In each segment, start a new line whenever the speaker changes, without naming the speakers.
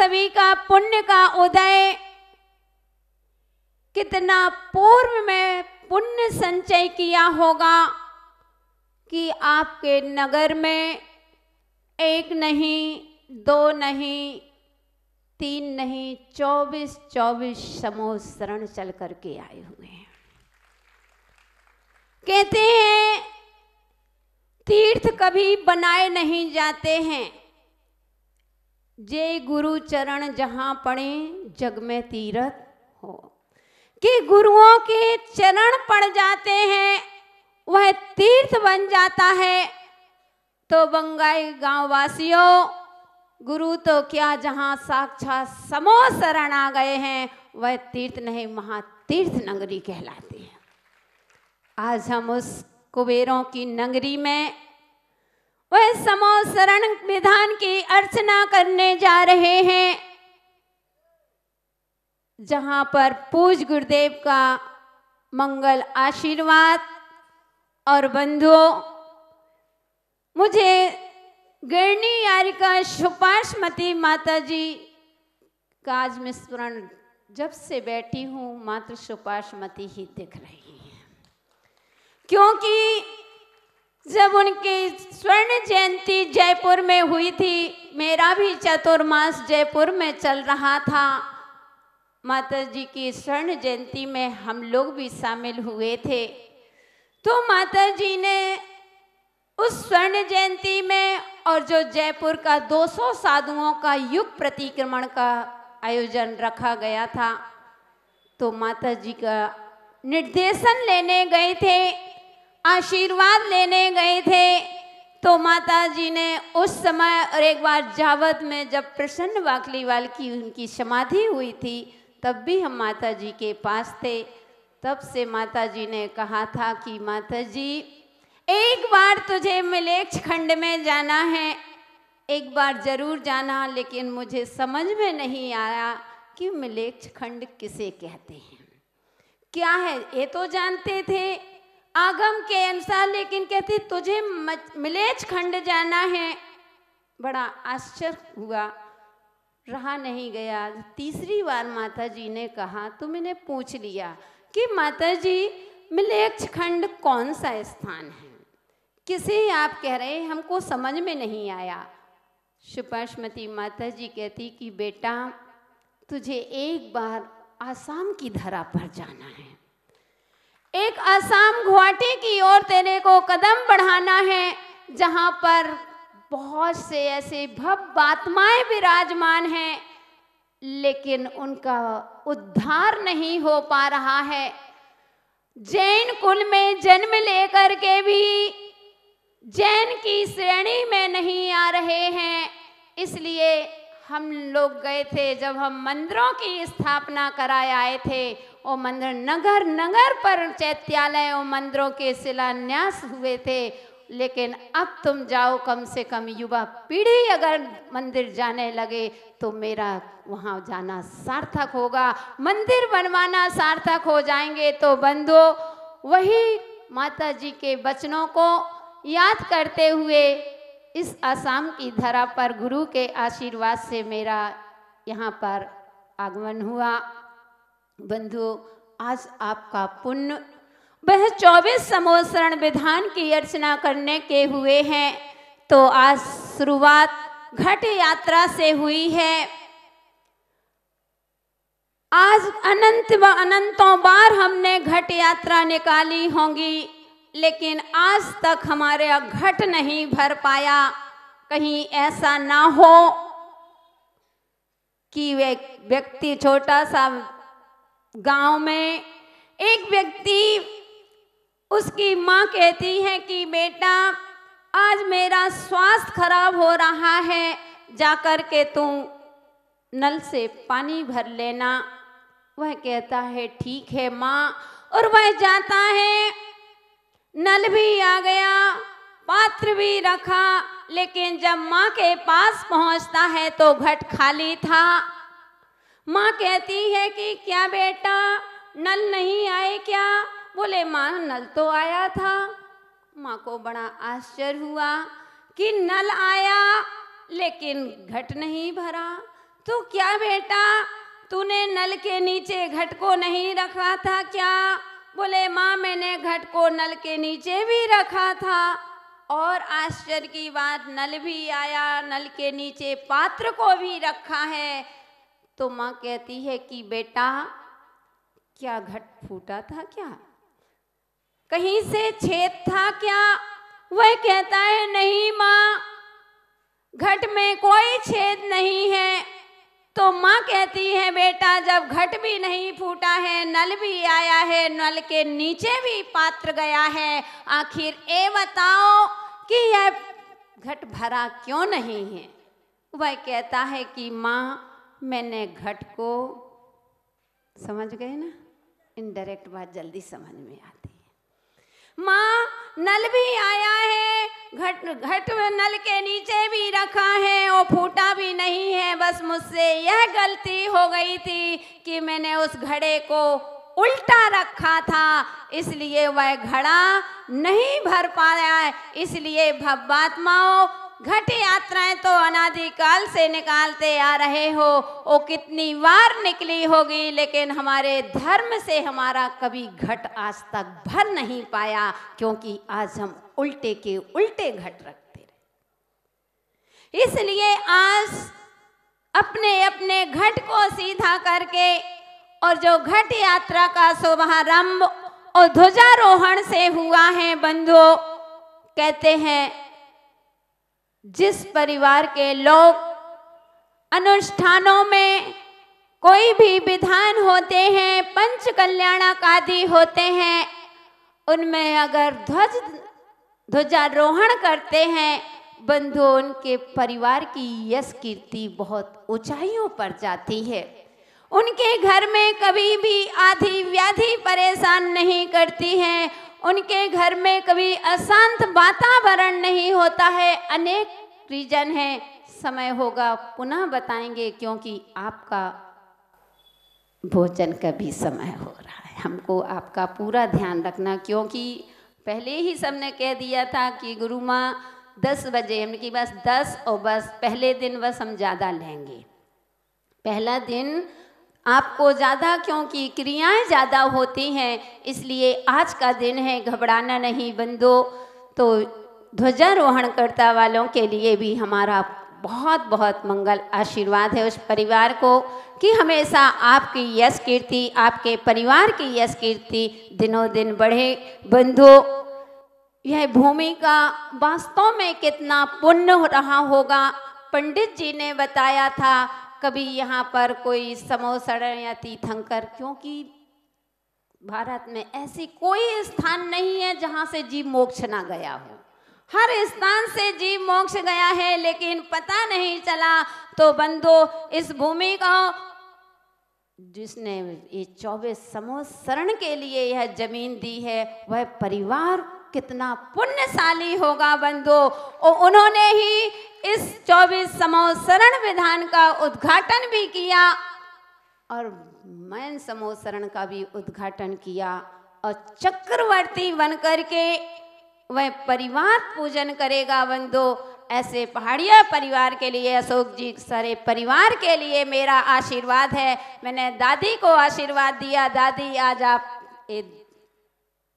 सभी का पुण्य का उदय, कितना पूर्व में पुण्य संचय किया होगा कि आपके नगर में एक नहीं, दो नहीं, तीन नहीं, 24 समूह शरण चल करके आए हुए हैं। कहते हैं तीर्थ कभी बनाए नहीं जाते हैं, जे गुरु चरण जहां पड़े जग में तीर्थ हो। कि गुरुओं के चरण पड़ जाते हैं वह तीर्थ बन जाता है। तो बंगाई गांव वासियों, गुरु तो क्या जहां साक्षात समूह शरण आ गए हैं वह तीर्थ नहीं, महातीर्थ नगरी कहलाती है। आज हम उस कुबेरों की नगरी में वह समूह शरण विधान की अर्चना करने जा रहे हैं, जहां पर पूज्य गुरुदेव का मंगल आशीर्वाद। और बंधुओं, मुझे गिरनी यारिका सुपाशमती माता जी का आज मैं स्मरण जब से बैठी हूँ मात्र सुपाशमती ही दिख रही है, क्योंकि जब उनकी स्वर्ण जयंती जयपुर में हुई थी, मेरा भी चतुर्मास जयपुर में चल रहा था। माता जी की स्वर्ण जयंती में हम लोग भी शामिल हुए थे। तो माता जी ने उस स्वर्ण जयंती में और जो जयपुर का 200 साधुओं का युग प्रतिक्रमण का आयोजन रखा गया था, तो माता जी का निर्देशन लेने गए थे, आशीर्वाद लेने गए थे। तो माता जी ने उस समय और एक बार जावद में जब प्रसन्न वाकलीवाल की उनकी समाधि हुई थी, तब भी हम माता जी के पास थे। तब से माता जी ने कहा था कि माता जी एक बार तुझे मिलेच्छ खंड में जाना है, एक बार जरूर जाना, लेकिन मुझे समझ में नहीं आया कि मिलेच्छ खंड किसे कहते हैं, क्या है। ये तो जानते थे आगम के अनुसार, लेकिन कहते तुझे मिलेच्छ खंड जाना है। बड़ा आश्चर्य हुआ, रहा नहीं गया। तीसरी बार माता जी ने कहा तो मैंने पूछ लिया कि माता जी मिलेच्छ खंड कौन सा स्थान है, किसे आप कह रहे हैं, हमको समझ में नहीं आया। सुपाशमती माता जी कहती कि बेटा तुझे एक बार आसाम की धरा पर जाना है, एक आसाम गुवाहाटी की ओर तेरे को कदम बढ़ाना है, जहाँ पर बहुत से ऐसे भव्य आत्माएं विराजमान हैं, लेकिन उनका उद्धार नहीं हो पा रहा है। जैन कुल में जन्म लेकर के भी जैन की श्रेणी में नहीं आ रहे हैं। इसलिए हम लोग गए थे, जब हम मंदिरों की स्थापना कराए आए थे, और मंदिर नगर नगर पर चैत्यालय और मंदिरों के शिलान्यास हुए थे। लेकिन अब तुम जाओ, कम से कम युवा पीढ़ी अगर मंदिर जाने लगे तो मेरा वहाँ जाना सार्थक होगा, मंदिर बनवाना सार्थक हो जाएंगे। तो बंधुओं, वही माता जी के वचनों को याद करते हुए इस आसाम की धरा पर गुरु के आशीर्वाद से मेरा यहाँ पर आगमन हुआ। बंधुओं, आज आपका पुण्य वह 24 समूह शरण विधान की अर्चना करने के हुए हैं। तो आज शुरुआत घट यात्रा से हुई है। आज अनंतों बार हमने घट यात्रा निकाली होंगी, लेकिन आज तक हमारे घट नहीं भर पाया। कहीं ऐसा ना हो कि वे व्यक्ति, छोटा सा गांव में एक व्यक्ति, उसकी माँ कहती है कि बेटा आज मेरा स्वास्थ्य खराब हो रहा है, जाकर के तू नल से पानी भर लेना। वह कहता है ठीक है माँ, और वह जाता है, नल भी आ गया, पात्र भी रखा, लेकिन जब माँ के पास पहुँचता है तो घट खाली था। माँ कहती है कि क्या बेटा नल नहीं आए क्या? बोले माँ नल तो आया था। माँ को बड़ा आश्चर्य हुआ कि नल आया लेकिन घट नहीं भरा। तो क्या बेटा, तूने नल के नीचे घट को नहीं रखा था क्या? बोले माँ, मैंने घट को नल के नीचे भी रखा था। और आश्चर्य की बात, नल भी आया, नल के नीचे पात्र को भी रखा है। तो माँ कहती है कि बेटा, क्या घट फूटा था क्या? कहीं से छेद था क्या? वह कहता है नहीं माँ, घट में कोई छेद नहीं है। तो माँ कहती है बेटा, जब घट भी नहीं फूटा है, नल भी आया है, नल के नीचे भी पात्र गया है, आखिर ये बताओ कि यह घट भरा क्यों नहीं है? वह कहता है कि माँ, मैंने घट को, समझ गए ना, इनडायरेक्ट बात जल्दी समझ में आती है। माँ, नल भी आया है, घट नल के नीचे भी रखा है, वो फूटा भी नहीं है। बस मुझसे यह गलती हो गई थी कि मैंने उस घड़े को उल्टा रखा था, इसलिए वह घड़ा नहीं भर पाया। इसलिए भव्यात्माओं, घट यात्राएं तो अनादिकाल से निकालते आ रहे हो, वो कितनी बार निकली होगी, लेकिन हमारे धर्म से हमारा कभी घट आज तक भर नहीं पाया, क्योंकि आज हम उल्टे के उल्टे घट रखते रहे। इसलिए आज अपने अपने घट को सीधा करके, और जो घट यात्रा का शुभारंभ और ध्वजारोहण से हुआ है बंधुओं, कहते हैं जिस परिवार के लोग अनुष्ठानों में कोई भी विधान होते हैं, पंच कल्याणक आदि होते हैं, उनमें अगर ध्वजारोहण करते हैं बंधु, उनके परिवार की यश कीर्ति बहुत ऊंचाइयों पर जाती है। उनके घर में कभी भी आधी व्याधि परेशान नहीं करती है, उनके घर में कभी अशांत वातावरण नहीं होता है। अनेक रीजन है, समय होगा पुनः बताएंगे, क्योंकि आपका भोजन का भी समय हो रहा है। हमको आपका पूरा ध्यान रखना, क्योंकि पहले ही सबने कह दिया था कि गुरु माँ 10 बजे, हमने की बस 10 और बस पहले दिन बस हम ज़्यादा लेंगे। पहला दिन आपको ज़्यादा, क्योंकि क्रियाएं ज़्यादा होती हैं, इसलिए आज का दिन है, घबराना नहीं बंधो। तो ध्वजारोहण करता वालों के लिए भी हमारा बहुत बहुत मंगल आशीर्वाद है उस परिवार को, कि हमेशा आपकी यश कीर्ति, आपके परिवार की यश कीर्ति दिनों दिन बढ़े। बंधु, यह भूमि का वास्तव में कितना पुण्य रहा होगा। पंडित जी ने बताया था, कभी यहाँ पर कोई समोसरण या तीर्थंकर, क्योंकि भारत में ऐसी कोई स्थान नहीं है जहाँ से जीव मोक्ष ना गया हो। हर स्थान से जीव मोक्ष गया है, लेकिन पता नहीं चला। तो बंधु, इस भूमि का जिसने ये 24 संवत्सरण के लिए यह जमीन दी है, वह परिवार कितना पुण्यशाली होगा बंधु। और उन्होंने ही इस 24 संवत्सरण विधान का उद्घाटन भी किया, और मैन संवत्सरण का भी उद्घाटन किया, और चक्रवर्ती बन करके वह परिवार पूजन करेगा बंधु। ऐसे पहाड़िया परिवार के लिए, अशोक जी सारे परिवार के लिए मेरा आशीर्वाद है। मैंने दादी को आशीर्वाद दिया, दादी आज आप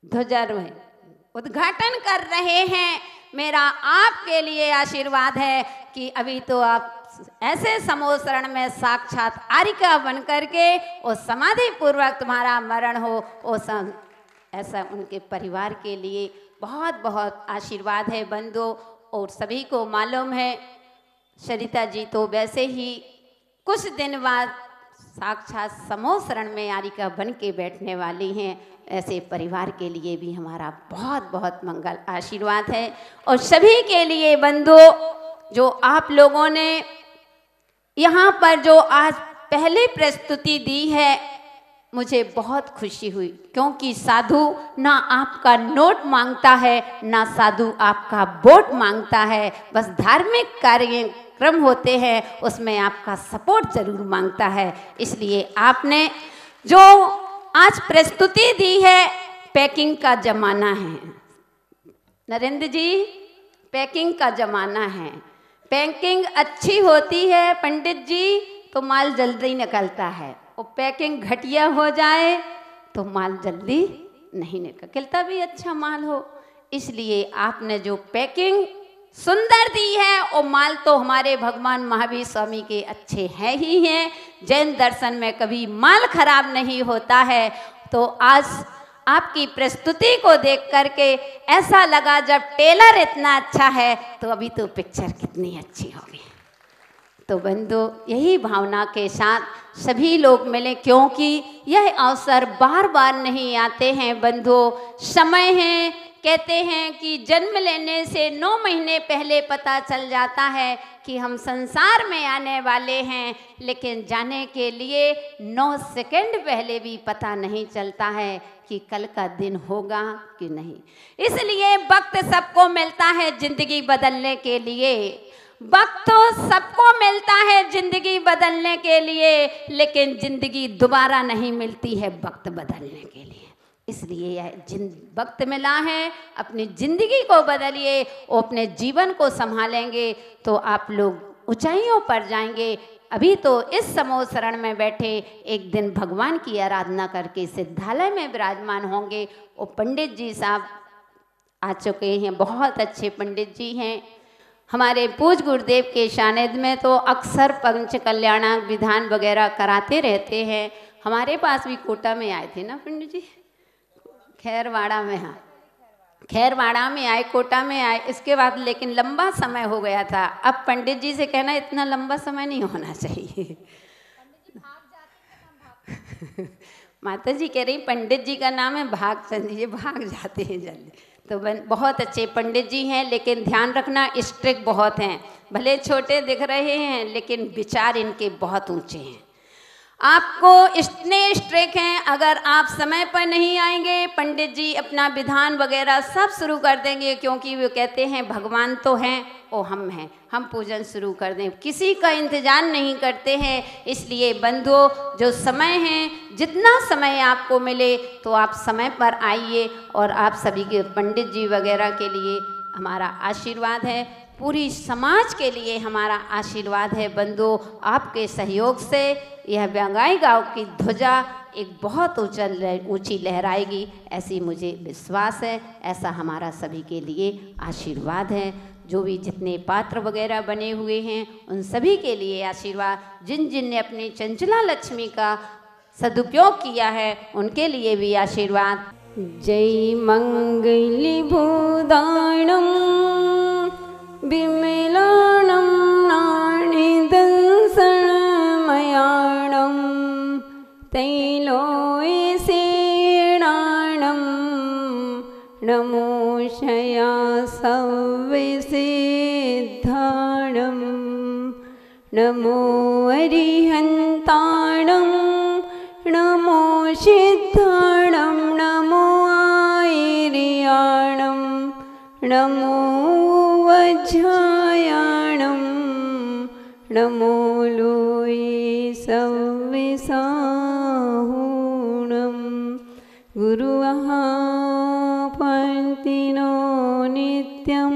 ध्वजारोहण उद्घाटन कर रहे हैं, मेरा आपके लिए आशीर्वाद है कि अभी तो आप ऐसे समोसरण में साक्षात आरिका बन करके और समाधि पूर्वक तुम्हारा मरण हो, वो ऐसा उनके परिवार के लिए बहुत बहुत आशीर्वाद है बंधु। और सभी को मालूम है, सरिता जी तो वैसे ही कुछ दिन बाद साक्षात समोसरण में आरिका बन के बैठने वाली हैं। ऐसे परिवार के लिए भी हमारा बहुत बहुत मंगल आशीर्वाद है। और सभी के लिए बंधु, जो आप लोगों ने यहाँ पर जो आज पहले प्रस्तुति दी है, मुझे बहुत खुशी हुई, क्योंकि साधु ना आपका नोट मांगता है, ना साधु आपका वोट मांगता है। बस धार्मिक कार्यक्रम होते हैं, उसमें आपका सपोर्ट जरूर मांगता है। इसलिए आपने जो आज प्रस्तुति दी है, पैकिंग का जमाना है नरेंद्र जी, पैकिंग का जमाना है। पैकिंग अच्छी होती है पंडित जी तो माल जल्दी निकलता है, और पैकिंग घटिया हो जाए तो माल जल्दी नहीं निकलता भी अच्छा माल हो। इसलिए आपने जो पैकिंग सुंदर दी है, और माल तो हमारे भगवान महावीर स्वामी के अच्छे हैं ही हैं। जैन दर्शन में कभी माल खराब नहीं होता है। तो आज आपकी प्रस्तुति को देख करके ऐसा लगा, जब टेलर इतना अच्छा है तो अभी तो पिक्चर कितनी अच्छी होगी। तो बंधु, यही भावना के साथ सभी लोग मिले, क्योंकि यह अवसर बार बार नहीं आते हैं बंधु। समय है, कहते हैं कि जन्म लेने से 9 महीने पहले पता चल जाता है कि हम संसार में आने वाले हैं, लेकिन जाने के लिए 9 सेकंड पहले भी पता नहीं चलता है कि कल का दिन होगा कि नहीं। इसलिए वक्त सबको मिलता है जिंदगी बदलने के लिए, वक्त तो सबको मिलता है जिंदगी बदलने के लिए, लेकिन जिंदगी दोबारा नहीं मिलती है वक्त बदलने के लिए। इसलिए यह वक्त मिला है, अपनी जिंदगी को बदलिए और अपने जीवन को संभालेंगे तो आप लोग ऊंचाइयों पर जाएंगे। अभी तो इस समूह शरण में बैठे, एक दिन भगवान की आराधना करके सिद्धालय में विराजमान होंगे। और पंडित जी साहब आ चुके हैं, बहुत अच्छे पंडित जी हैं। हमारे पूज्य गुरुदेव के सानिध्य में तो अक्सर पंच कल्याणक विधान वगैरह कराते रहते हैं। हमारे पास भी कोटा में आए थे ना पंडित जी, खैरवाड़ा में। हाँ, खैरवाड़ा में आए, कोटा में आए, इसके बाद लेकिन लंबा समय हो गया था। अब पंडित जी से कहना इतना लंबा समय नहीं होना चाहिए। माता जी कह रही पंडित जी का नाम है भागचंद जी, भाग जाते हैं जल्दी। तो बहुत अच्छे पंडित जी हैं, लेकिन ध्यान रखना स्ट्रिक्ट बहुत हैं। भले छोटे दिख रहे हैं लेकिन विचार इनके बहुत ऊंचे हैं। आपको इतने स्ट्रिक्ट हैं, अगर आप समय पर नहीं आएंगे पंडित जी अपना विधान वगैरह सब शुरू कर देंगे, क्योंकि वो कहते हैं भगवान तो हैं और हम हैं, हम पूजन शुरू कर दें, किसी का इंतजार नहीं करते हैं। इसलिए बंधुओं, जो समय है, जितना समय आपको मिले तो आप समय पर आइए। और आप सभी के पंडित जी वगैरह के लिए हमारा आशीर्वाद है, पूरी समाज के लिए हमारा आशीर्वाद है बंधुओं। आपके सहयोग से यह बंगाई गांव की ध्वजा एक बहुत ऊंची लहराएगी, ऐसी मुझे विश्वास है। ऐसा हमारा सभी के लिए आशीर्वाद है। जो भी जितने पात्र वगैरह बने हुए हैं उन सभी के लिए आशीर्वाद। जिन जिन ने अपनी चंचला लक्ष्मी का सदुपयोग किया है उनके लिए भी आशीर्वाद। जय मंगली भूदानम विमलाणं नाणिदंसनमयाणं तैलोयसेणाणं नमोषया सव्यसिद्धाणं नमो अरिहन्ताणं नमो सिद्धाणं नमो आयर्याणं नमो वज्रायाणं नमो लोये सव्यसाहुणं गुरुः पंतिनो नित्यं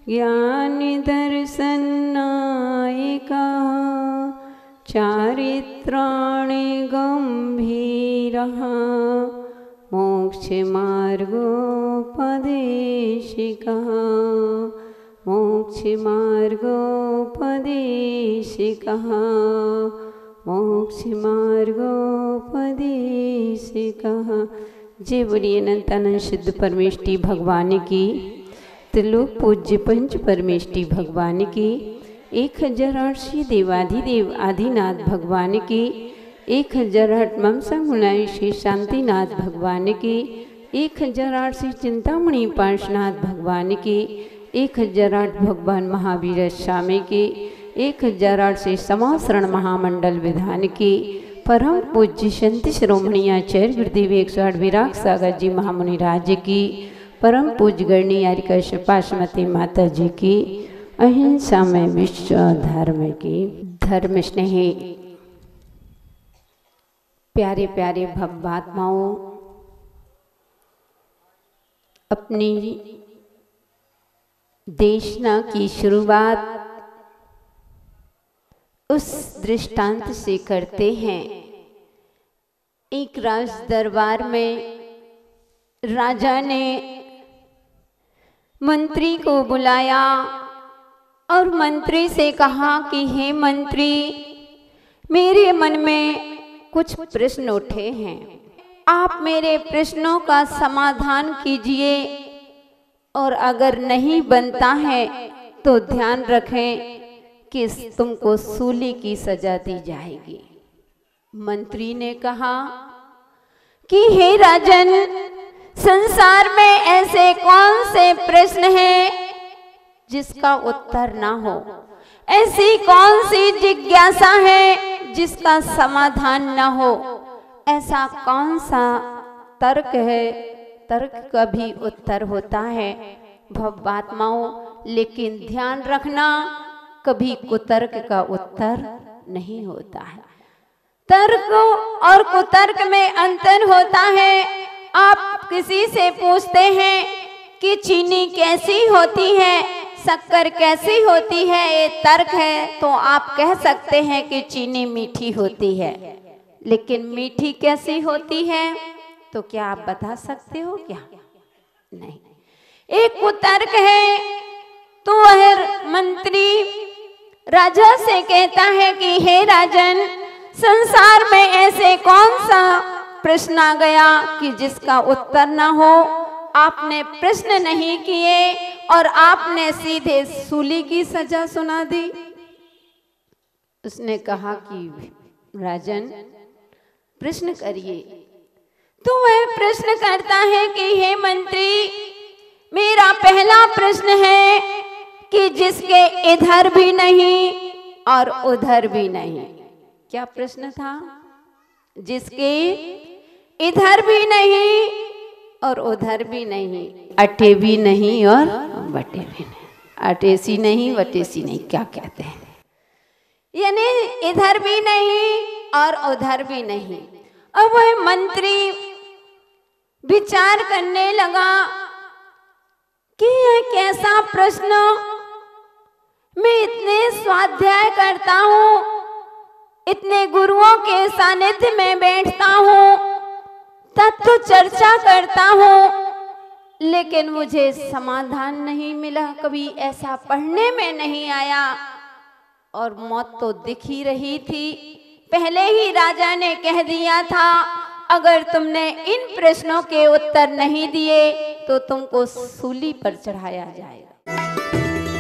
ज्ञानदर्शनायिकः चारित्राणि गम्भीरः मोक्षमार्गोपदेशिकः मोक्षमार्गोपदेशिकः मोक्षमार्गोपदेशिकः। जय बोलिए अनंतानंद शुद्ध परमेष्टि भगवान की, त्रिलोक पूज्य पंच परमेष्टि भगवान की, 1008 श्री देवाधिदेव आदिनाथ भगवान की, 1008 ममसा मुनाई श्री शांतिनाथ भगवान की, 1008 श्री चिंतामणि पार्श्वनाथ भगवान की, 1008 भगवान महावीर स्वामी की, 1008 श्री समासरण महामंडल विधान की, परम पूज्य संत शिरोमणि आचार्य गुरुदेव 108 विराग सागर जी महामुनि राज्य की, परम पूज्य गणनी यारिका पार्श्वमती माता जी की, अहिंसा में विश्व धर्म की। धर्म स्नेही प्यारे प्यारे भव्यात्माओं, अपनी देशना की शुरुआत उस दृष्टांत से करते हैं। एक राज दरबार में राजा ने मंत्री को बुलाया और मंत्री से कहा कि हे मंत्री, मेरे मन में कुछ प्रश्न उठे हैं, आप मेरे प्रश्नों का समाधान कीजिए और अगर नहीं बनता है तो ध्यान रखें कि तुमको सूली की सजा दी जाएगी। मंत्री ने कहा कि हे राजन, संसार में ऐसे कौन से प्रश्न हैं जिसका उत्तर ना हो, ऐसी कौन सी जिज्ञासा है जिसका समाधान ना हो, ऐसा कौन सा तर्क है, तर्क का भी उत्तर होता है भवात्माओं। लेकिन ध्यान रखना, कभी कुतर्क का उत्तर नहीं होता है। तर्क और कुतर्क में अंतर होता है। आप किसी से पूछते हैं कि चीनी कैसी होती है, शक्कर कैसी होती है, ये तर्क है, तो आप कह सकते हैं कि चीनी मीठी होती है। लेकिन मीठी कैसी होती है तो क्या आप बता सकते हो क्या? नहीं। एक कुतर्क है। तो वह मंत्री राजा से कहता है कि हे राजन, संसार में ऐसे कौन सा प्रश्न आ गया कि जिसका उत्तर ना हो। आपने प्रश्न नहीं किए और आपने सीधे सूली की सजा सुना दी। उसने कहा कि राजन, प्रश्न करिए। तो वह प्रश्न करता है कि हे मंत्री, मेरा पहला प्रश्न है कि जिसके इधर भी नहीं और उधर भी नहीं। क्या प्रश्न था? जिसके इधर भी नहीं और उधर भी नहीं, अटे भी नहीं और बटे भी नहीं, अटेसी नहीं वटेसी नहीं, क्या कहते हैं, यानी इधर भी नहीं और उधर भी नहीं। अब वह मंत्री विचार करने लगा कि यह कैसा प्रश्न, मैं इतने स्वाध्याय करता हूँ, इतने गुरुओं के सानिध्य में बैठता हूँ, तत्व चर्चा करता हूँ, लेकिन मुझे समाधान नहीं मिला। कभी ऐसा पढ़ने में नहीं आया और मौत तो दिख ही रही थी। पहले ही राजा ने कह दिया था, अगर तुमने इन प्रश्नों के उत्तर नहीं दिए तो तुमको सूली पर चढ़ाया जाएगा।